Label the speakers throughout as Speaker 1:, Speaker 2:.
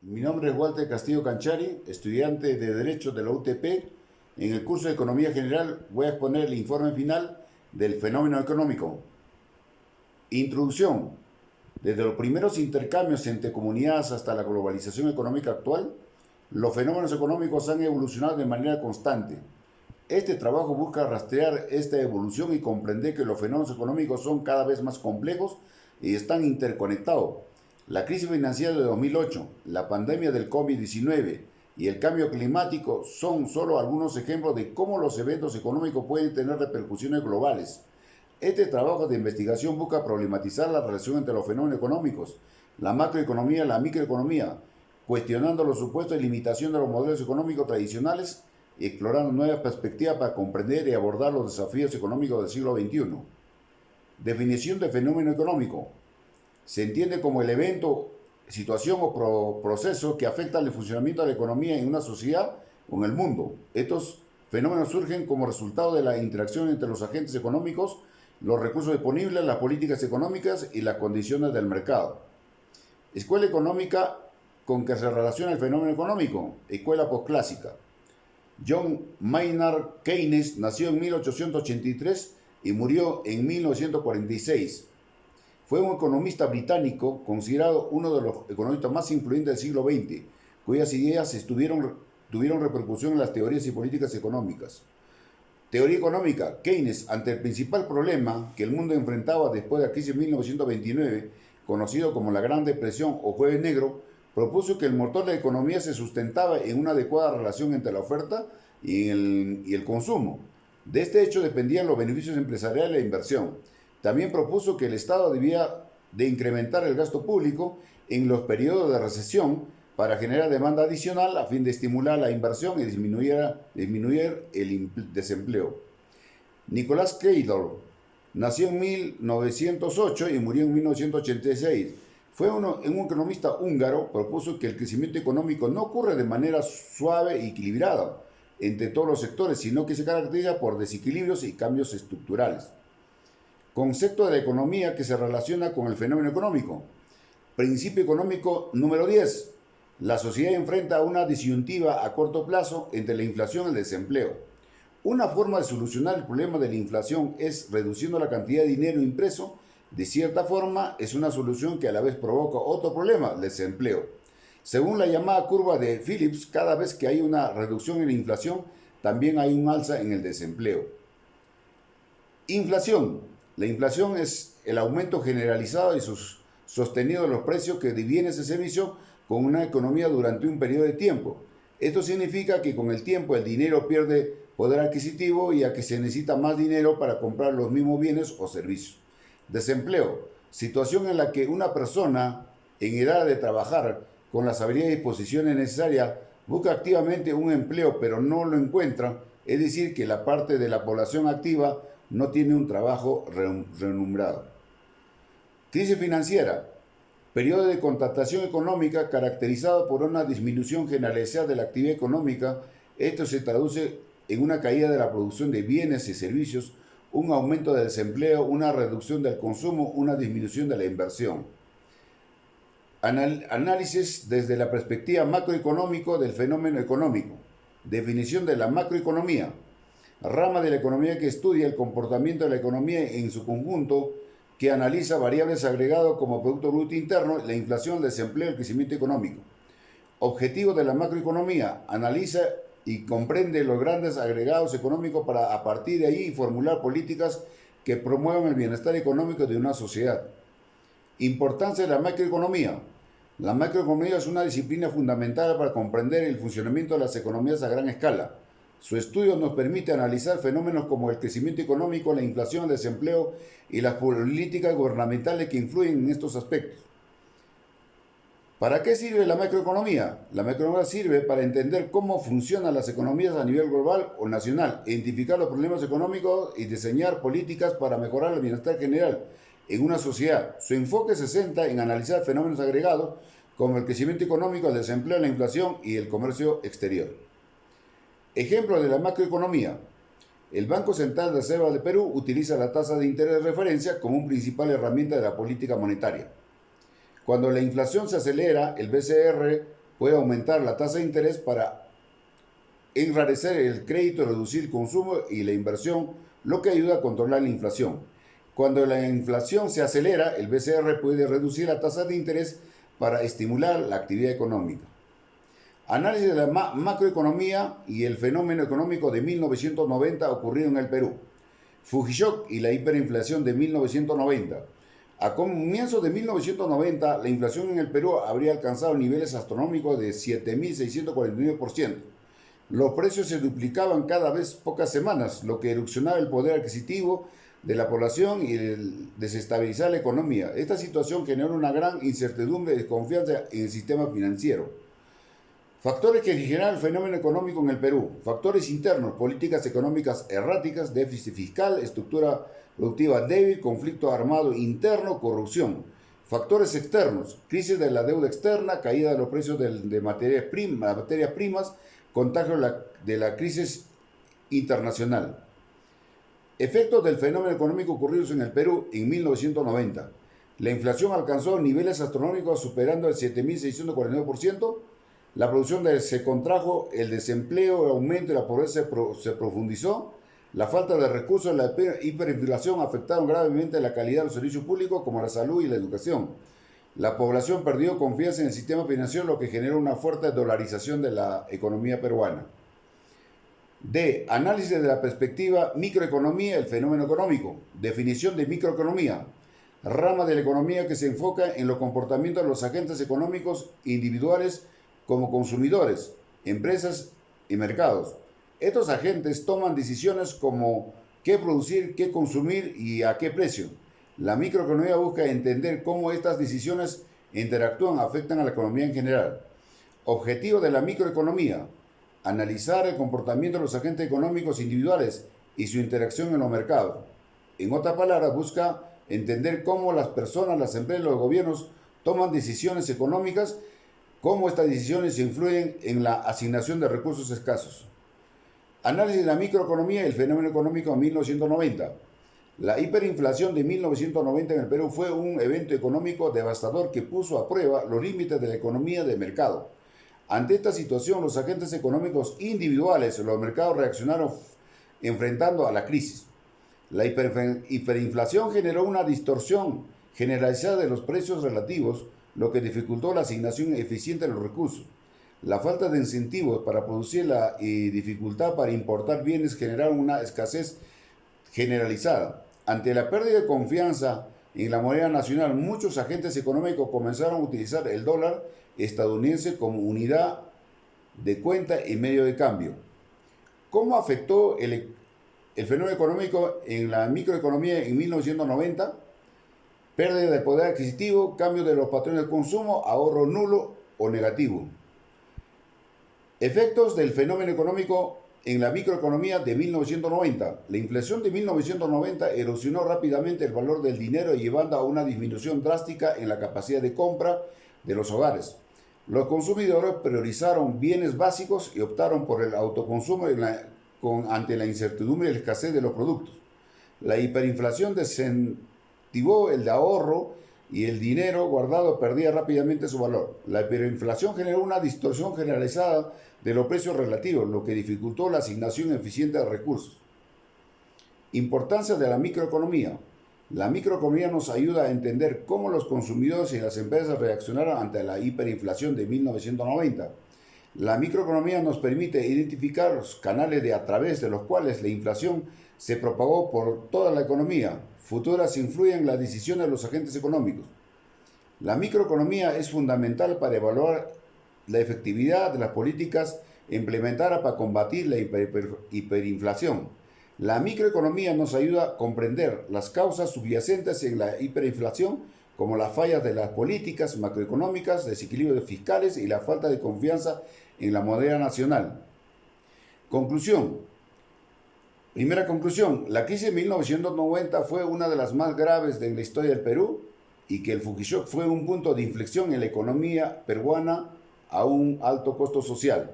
Speaker 1: Mi nombre es Walter Castillo Canchari, estudiante de Derecho de la UTP. En el curso de Economía General voy a exponer el informe final del fenómeno económico. Introducción. Desde los primeros intercambios entre comunidades hasta la globalización económica actual, los fenómenos económicos han evolucionado de manera constante. Este trabajo busca rastrear esta evolución y comprender que los fenómenos económicos son cada vez más complejos y están interconectados. La crisis financiera de 2008, la pandemia del COVID-19 y el cambio climático son solo algunos ejemplos de cómo los eventos económicos pueden tener repercusiones globales. Este trabajo de investigación busca problematizar la relación entre los fenómenos económicos, la macroeconomía y la microeconomía, cuestionando los supuestos de limitación de los modelos económicos tradicionales y explorando nuevas perspectivas para comprender y abordar los desafíos económicos del siglo XXI. Definición de fenómeno económico. Se entiende como el evento, situación o proceso que afecta al funcionamiento de la economía en una sociedad o en el mundo. Estos fenómenos surgen como resultado de la interacción entre los agentes económicos, los recursos disponibles, las políticas económicas y las condiciones del mercado. Escuela económica con que se relaciona el fenómeno económico. Escuela posclásica. John Maynard Keynes nació en 1883 y murió en 1946. Fue un economista británico considerado uno de los economistas más influyentes del siglo XX, cuyas ideas tuvieron repercusión en las teorías y políticas económicas. Teoría económica. Keynes, ante el principal problema que el mundo enfrentaba después de la crisis de 1929, conocido como la Gran Depresión o Jueves Negro, propuso que el motor de la economía se sustentaba en una adecuada relación entre la oferta y el consumo. De este hecho dependían los beneficios empresariales y la inversión. También propuso que el Estado debía de incrementar el gasto público en los periodos de recesión para generar demanda adicional a fin de estimular la inversión y disminuir el desempleo. Nicolás Keydor nació en 1908 y murió en 1986. Fue un economista húngaro, propuso que el crecimiento económico no ocurre de manera suave y equilibrada entre todos los sectores, sino que se caracteriza por desequilibrios y cambios estructurales. Concepto de la economía que se relaciona con el fenómeno económico. Principio económico número 10. La sociedad enfrenta una disyuntiva a corto plazo entre la inflación y el desempleo. Una forma de solucionar el problema de la inflación es reduciendo la cantidad de dinero impreso. De cierta forma, es una solución que a la vez provoca otro problema, el desempleo. Según la llamada curva de Phillips, cada vez que hay una reducción en la inflación, también hay un alza en el desempleo. Inflación. La inflación es el aumento generalizado y sostenido de los precios de bienes y servicios con una economía durante un periodo de tiempo. Esto significa que con el tiempo el dinero pierde poder adquisitivo y a que se necesita más dinero para comprar los mismos bienes o servicios. Desempleo. Situación en la que una persona en edad de trabajar con las habilidades y disposiciones necesarias busca activamente un empleo pero no lo encuentra, es decir, que la parte de la población activa no tiene un trabajo remunerado. Crisis financiera. Periodo de contractación económica caracterizado por una disminución generalizada de la actividad económica. Esto se traduce en una caída de la producción de bienes y servicios, un aumento del desempleo, una reducción del consumo, una disminución de la inversión. Análisis desde la perspectiva macroeconómica del fenómeno económico. Definición de la macroeconomía. Rama de la economía que estudia el comportamiento de la economía en su conjunto, que analiza variables agregadas como Producto Bruto Interno, la inflación, el desempleo y el crecimiento económico. Objetivo de la macroeconomía. Analiza y comprende los grandes agregados económicos para a partir de ahí formular políticas que promuevan el bienestar económico de una sociedad. Importancia de la macroeconomía. La macroeconomía es una disciplina fundamental para comprender el funcionamiento de las economías a gran escala. Su estudio nos permite analizar fenómenos como el crecimiento económico, la inflación, el desempleo y las políticas gubernamentales que influyen en estos aspectos. ¿Para qué sirve la macroeconomía? La macroeconomía sirve para entender cómo funcionan las economías a nivel global o nacional, identificar los problemas económicos y diseñar políticas para mejorar el bienestar general en una sociedad. Su enfoque se centra en analizar fenómenos agregados como el crecimiento económico, el desempleo, la inflación y el comercio exterior. Ejemplo de la macroeconomía. El Banco Central de Reserva de Perú utiliza la tasa de interés de referencia como una principal herramienta de la política monetaria. Cuando la inflación se acelera, el BCR puede aumentar la tasa de interés para enrarecer el crédito, reducir el consumo y la inversión, lo que ayuda a controlar la inflación. Cuando la inflación se acelera, el BCR puede reducir la tasa de interés para estimular la actividad económica. Análisis de la macroeconomía y el fenómeno económico de 1990 ocurrido en el Perú. Fujishock y la hiperinflación de 1990. A comienzos de 1990, la inflación en el Perú habría alcanzado niveles astronómicos de 7.649%. Los precios se duplicaban cada vez pocas semanas, lo que erosionaba el poder adquisitivo de la población y desestabilizar la economía. Esta situación generó una gran incertidumbre y desconfianza en el sistema financiero. Factores que generaron el fenómeno económico en el Perú. Factores internos, políticas económicas erráticas, déficit fiscal, estructura productiva débil, conflicto armado interno, corrupción. Factores externos, crisis de la deuda externa, caída de los precios de materias primas, contagio de la crisis internacional. Efectos del fenómeno económico ocurridos en el Perú en 1990. La inflación alcanzó niveles astronómicos superando el 7.649%. La producción se contrajo, el desempleo, el aumento de la pobreza se profundizó, la falta de recursos y la hiperinflación afectaron gravemente la calidad de los servicios públicos como la salud y la educación. La población perdió confianza en el sistema financiero, lo que generó una fuerte dolarización de la economía peruana. D. Análisis de la perspectiva microeconomía, el fenómeno económico. Definición de microeconomía. Rama de la economía que se enfoca en los comportamientos de los agentes económicos individuales como consumidores, empresas y mercados. Estos agentes toman decisiones como qué producir, qué consumir y a qué precio. La microeconomía busca entender cómo estas decisiones interactúan, afectan a la economía en general. Objetivo de la microeconomía: analizar el comportamiento de los agentes económicos individuales y su interacción en los mercados. En otras palabras, busca entender cómo las personas, las empresas y los gobiernos toman decisiones económicas, cómo estas decisiones influyen en la asignación de recursos escasos. Análisis de la microeconomía y el fenómeno económico en 1990. La hiperinflación de 1990 en el Perú fue un evento económico devastador que puso a prueba los límites de la economía de mercado. Ante esta situación, los agentes económicos individuales de los mercados reaccionaron enfrentando a la crisis. La hiperinflación generó una distorsión generalizada de los precios relativos, lo que dificultó la asignación eficiente de los recursos. La falta de incentivos para producir y dificultad para importar bienes generaron una escasez generalizada. Ante la pérdida de confianza en la moneda nacional, muchos agentes económicos comenzaron a utilizar el dólar estadounidense como unidad de cuenta y medio de cambio. ¿Cómo afectó el fenómeno económico en la microeconomía en 1990? Pérdida de poder adquisitivo, cambio de los patrones de consumo, ahorro nulo o negativo. Efectos del fenómeno económico en la microeconomía de 1990. La inflación de 1990 erosionó rápidamente el valor del dinero, llevando a una disminución drástica en la capacidad de compra de los hogares. Los consumidores priorizaron bienes básicos y optaron por el autoconsumo ante la incertidumbre y la escasez de los productos. La hiperinflación desincentivó el ahorro y el dinero guardado perdía rápidamente su valor. La hiperinflación generó una distorsión generalizada de los precios relativos, lo que dificultó la asignación eficiente de recursos. Importancia de la microeconomía. La microeconomía nos ayuda a entender cómo los consumidores y las empresas reaccionaron ante la hiperinflación de 1990. La microeconomía nos permite identificar los canales a través de los cuales la inflación se propagó por toda la economía. Futuras influyen en las decisiones de los agentes económicos. La microeconomía es fundamental para evaluar la efectividad de las políticas implementadas para combatir la hiperinflación. La microeconomía nos ayuda a comprender las causas subyacentes en la hiperinflación, como las fallas de las políticas macroeconómicas, desequilibrios fiscales y la falta de confianza en la moneda nacional. Conclusión. Primera conclusión, la crisis de 1990 fue una de las más graves de la historia del Perú y que el Fujishock fue un punto de inflexión en la economía peruana a un alto costo social.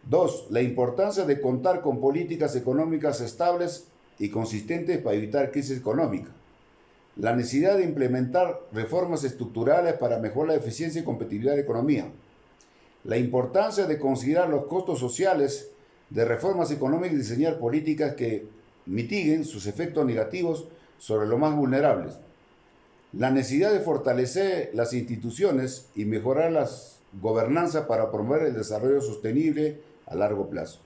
Speaker 1: 2. La importancia de contar con políticas económicas estables y consistentes para evitar crisis económica. La necesidad de implementar reformas estructurales para mejorar la eficiencia y competitividad de la economía. la importancia de considerar los costos sociales de reformas económicas y diseñar políticas que mitiguen sus efectos negativos sobre los más vulnerables. La necesidad de fortalecer las instituciones y mejorar la gobernanza para promover el desarrollo sostenible a largo plazo.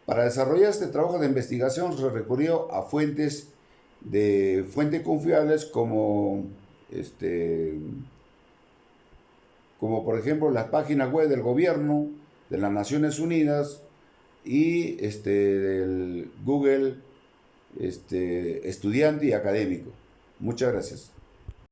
Speaker 1: Para desarrollar este trabajo de investigación se recurrió a fuentes confiables como por ejemplo las páginas web del gobierno, de las Naciones Unidas y del Google estudiante y académico. Muchas gracias.